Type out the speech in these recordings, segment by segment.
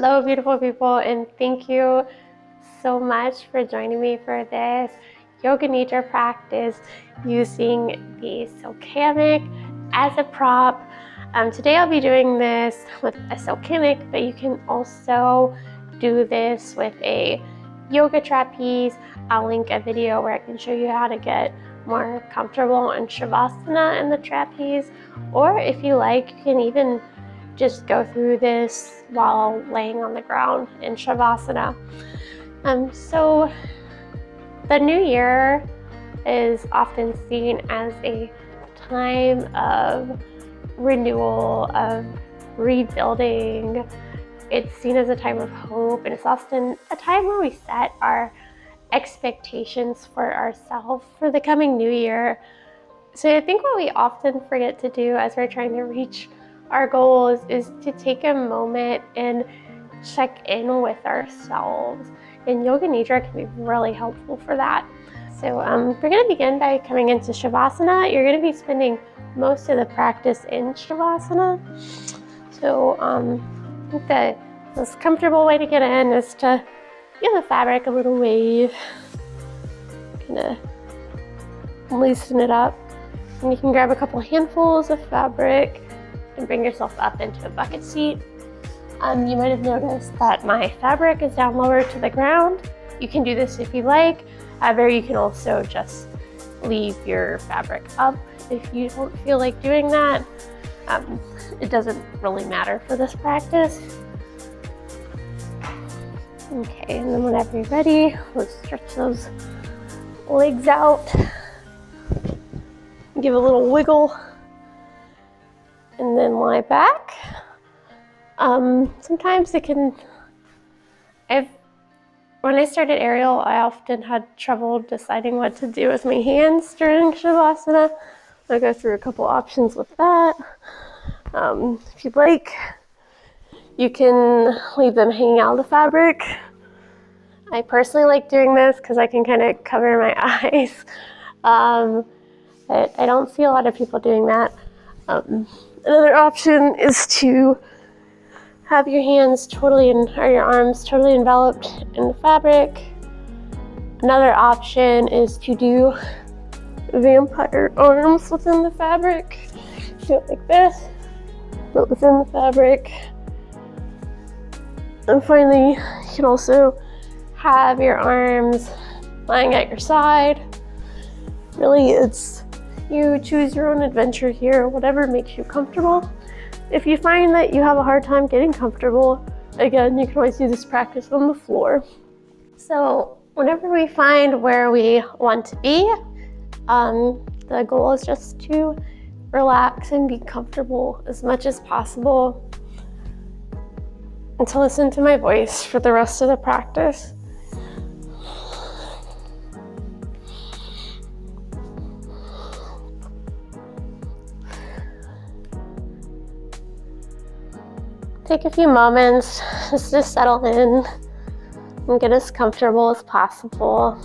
Hello, beautiful people, and thank you so much for joining me for this Yoga Nidra practice using the silk hammock as a prop. Today I'll be doing this with a silk hammock, but you can also do this with a yoga trapeze. I'll link a video where I can show you how to get more comfortable in Shavasana in the trapeze, or if you like, you can even just go through this while laying on the ground in Shavasana. So the new year is often seen as a time of renewal, of rebuilding. It's seen as a time of hope, and it's often a time where we set our expectations for ourselves for the coming new year. So I think what we often forget to do as we're trying to reach our goals is to take a moment and check in with ourselves. And Yoga Nidra can be really helpful for that. So we're going to begin by coming into Shavasana. You're going to be spending most of the practice in Shavasana. So I think the most comfortable way to get in is to give the fabric a little wave, kind of loosen it up. And you can grab a couple handfuls of fabric and bring yourself up into a bucket seat. You might have noticed that my fabric is down lower to the ground. You can do this if you like. However, you can also just leave your fabric up if you don't feel like doing that. It doesn't really matter for this practice. Okay, and then whenever you're ready, we'll stretch those legs out. Give a little wiggle. And then lie back. Sometimes it can, when I started aerial, I often had trouble deciding what to do with my hands during Shavasana. I'll go through a couple options with that. If you'd like, you can leave them hanging out of the fabric. I personally like doing this because I can kind of cover my eyes. But I don't see a lot of people doing that. Another option is to have your hands or your arms totally enveloped in the fabric. Another option is to do vampire arms within the fabric. Do it like this, but within the fabric. And finally, you can also have your arms lying at your side. Really, it's you choose your own adventure here, whatever makes you comfortable. If you find that you have a hard time getting comfortable, again, you can always do this practice on the floor. So whenever we find where we want to be, the goal is just to relax and be comfortable as much as possible and to listen to my voice for the rest of the practice. Take a few moments just to settle in and get as comfortable as possible.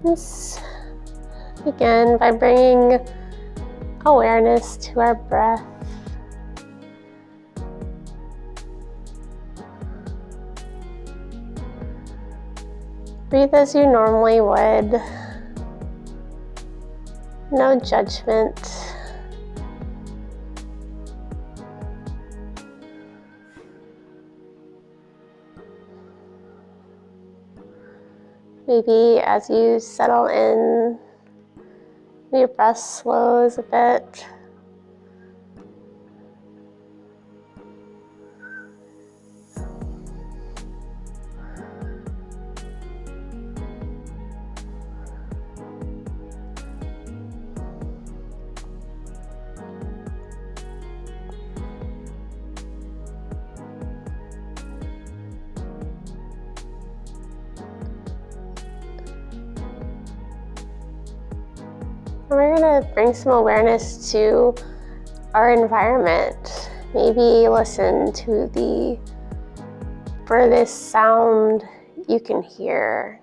Just begin by bringing awareness to our breath. Breathe as you normally would. No judgment. Maybe as you settle in, your breath slows a bit. We're going to bring some awareness to our environment. Maybe listen to the furthest sound you can hear.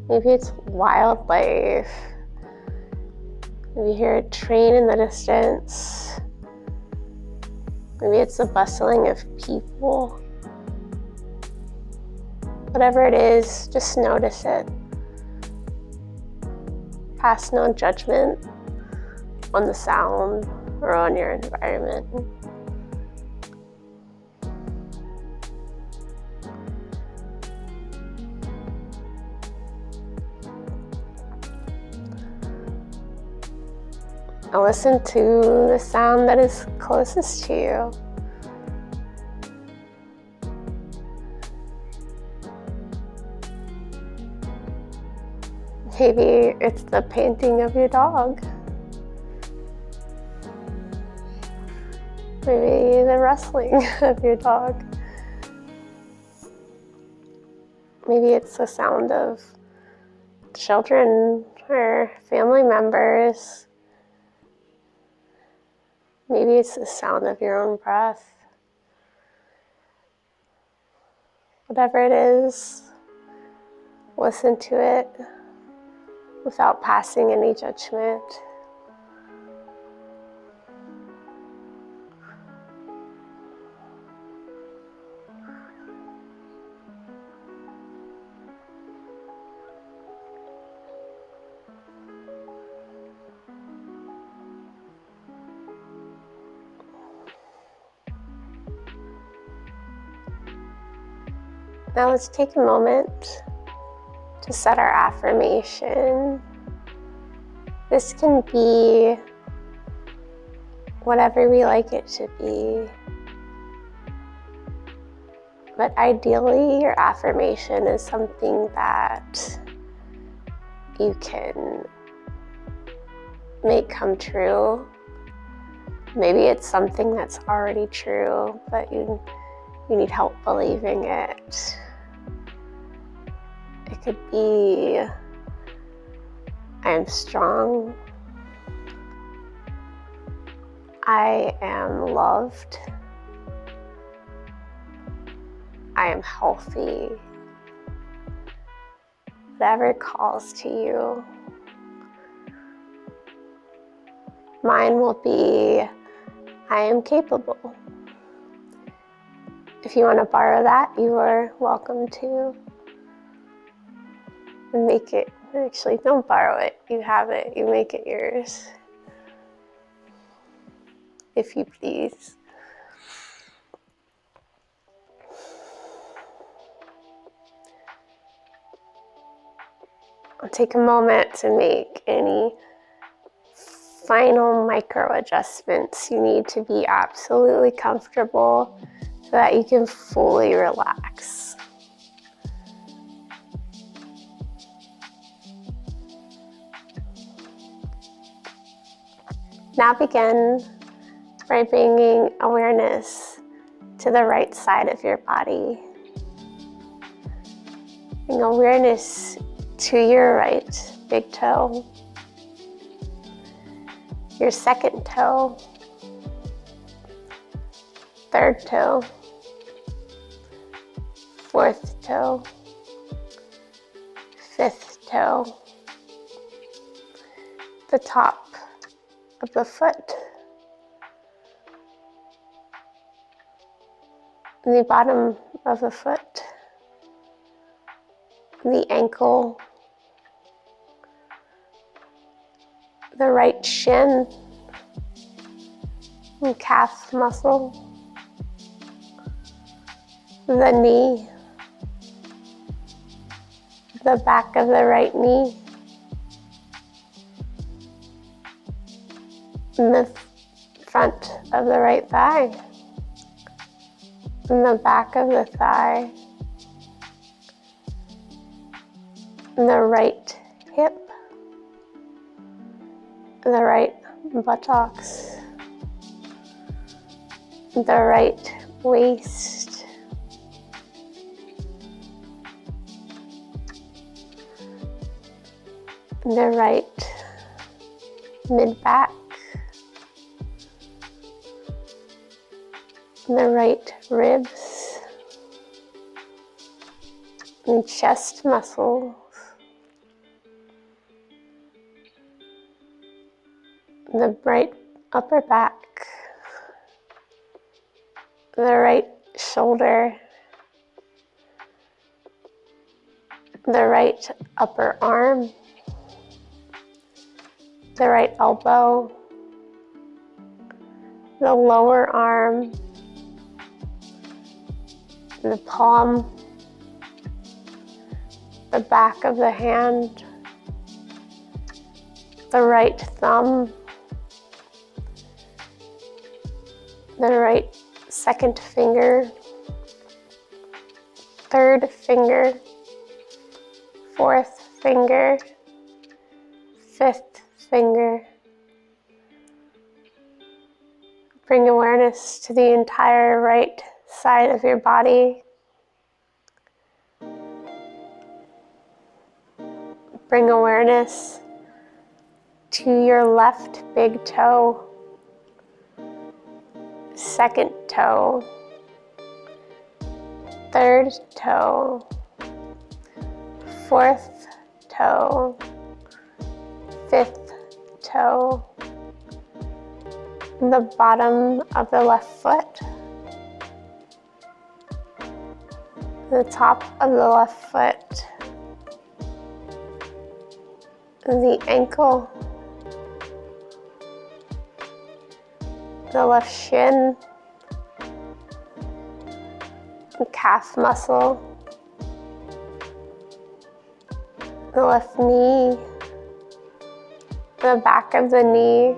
Maybe it's wildlife. Maybe you hear a train in the distance. Maybe it's the bustling of people. Whatever it is, just notice it. Pass no judgment on the sound or on your environment. Now listen to the sound that is closest to you. Maybe it's the painting of your dog. Maybe the rustling of your dog. Maybe it's the sound of children or family members. Maybe it's the sound of your own breath. Whatever it is, listen to it without passing any judgment. Now let's take a moment to set our affirmation. This can be whatever we like it to be. But ideally, your affirmation is something that you can make come true. Maybe it's something that's already true, but you need help believing it. It could be, I am strong. I am loved. I am healthy. Whatever calls to you. Mine will be, I am capable. If you want to borrow that, you are welcome to. And make it, actually don't borrow it, you have it, you make it yours. If you please. I'll take a moment to make any final micro adjustments you need to be absolutely comfortable so that you can fully relax. Now begin by bringing awareness to the right side of your body. Bring awareness to your right big toe, your second toe, third toe, fourth toe, fifth toe, the top of the foot, the bottom of the foot, the ankle, the right shin, and calf muscle, the knee, the back of the right knee, and the front of the right thigh, and the back of the thigh, and the right hip, and the right buttocks, the right waist, the right mid-back, the right ribs and chest muscles, the right upper back, the right shoulder, the right upper arm, the right elbow, the lower arm, the palm, the back of the hand, the right thumb, the right second finger, third finger, fourth finger, fifth finger. Bring awareness to the entire right side of your body. Bring awareness to your left big toe, second toe, third toe, fourth toe, fifth toe, the bottom of the left foot, the top of the left foot, the ankle, the left shin, the calf muscle, the left knee, the back of the knee,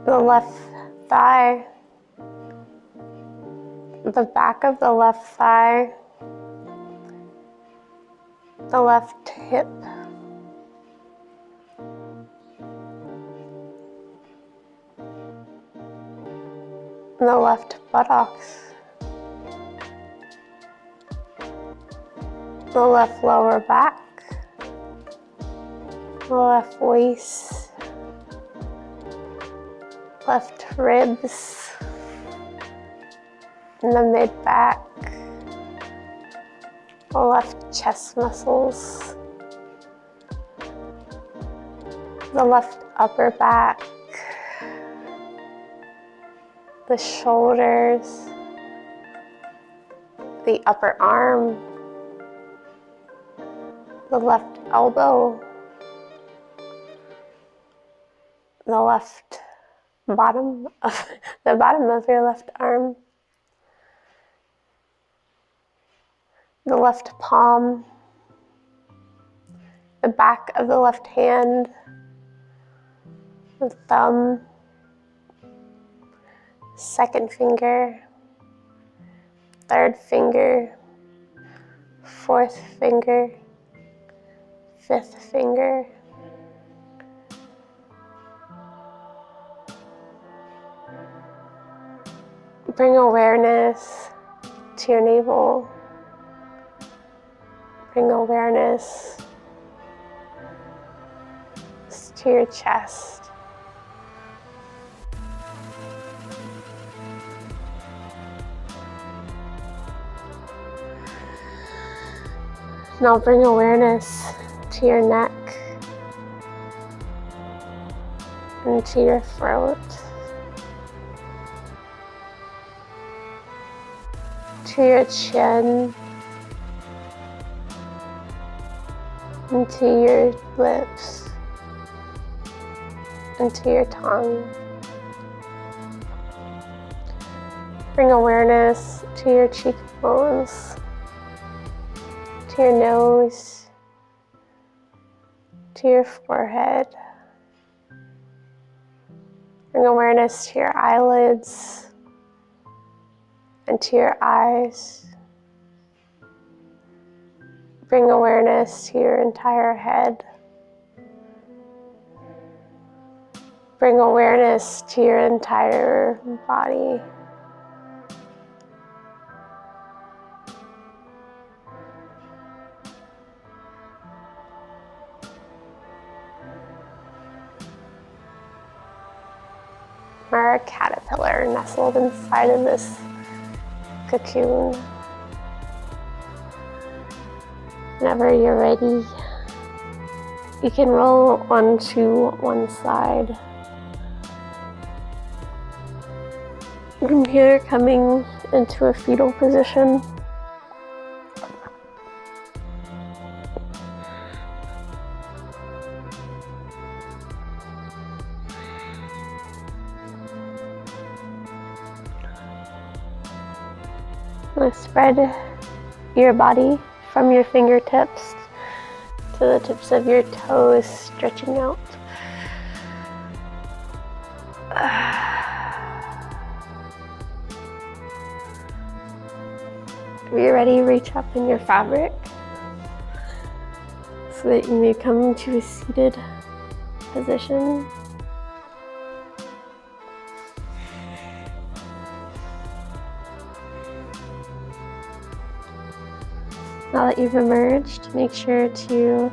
the left thigh, the back of the left thigh, the left hip, the left buttocks, the left lower back, the left waist, left ribs, and the mid-back, the left chest muscles, the left upper back, the shoulders, the upper arm, the left elbow, the left bottom of the bottom of your left arm, the left palm, the back of the left hand, the thumb, second finger, third finger, fourth finger, fifth finger. Bring awareness to your navel. Bring awareness to your chest. Now bring awareness to your neck and to your throat, to your chin, and to your lips, and to your tongue. Bring awareness to your cheekbones, to your nose, to your forehead. Bring awareness to your eyelids and to your eyes. Bring awareness to your entire head. Bring awareness to your entire body. We're a caterpillar nestled inside of this cocoon. Whenever you're ready, you can roll onto one side. From here, coming into a fetal position. Spread your body from your fingertips to the tips of your toes, stretching out. If you're ready, reach up in your fabric so that you may come to a seated position. Now that you've emerged, make sure to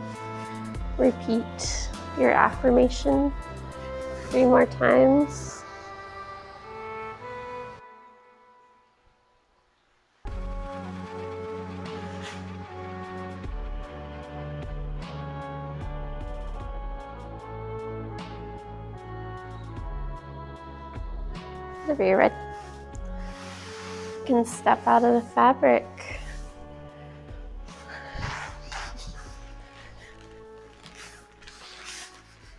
repeat your affirmation 3 more times. Whenever you're ready, you can step out of the fabric.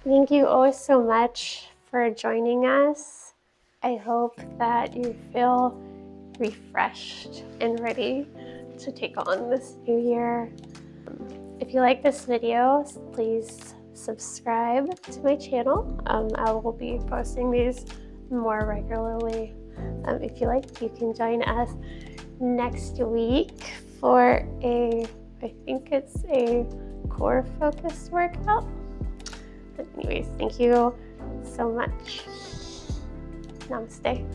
Thank you all so much for joining us. I hope that you feel refreshed and ready to take on this new year. If you like this video, please subscribe to my channel. I will be posting these more regularly. If you like, you can join us next week for I think it's a core focused workout. But anyways, thank you so much. Namaste.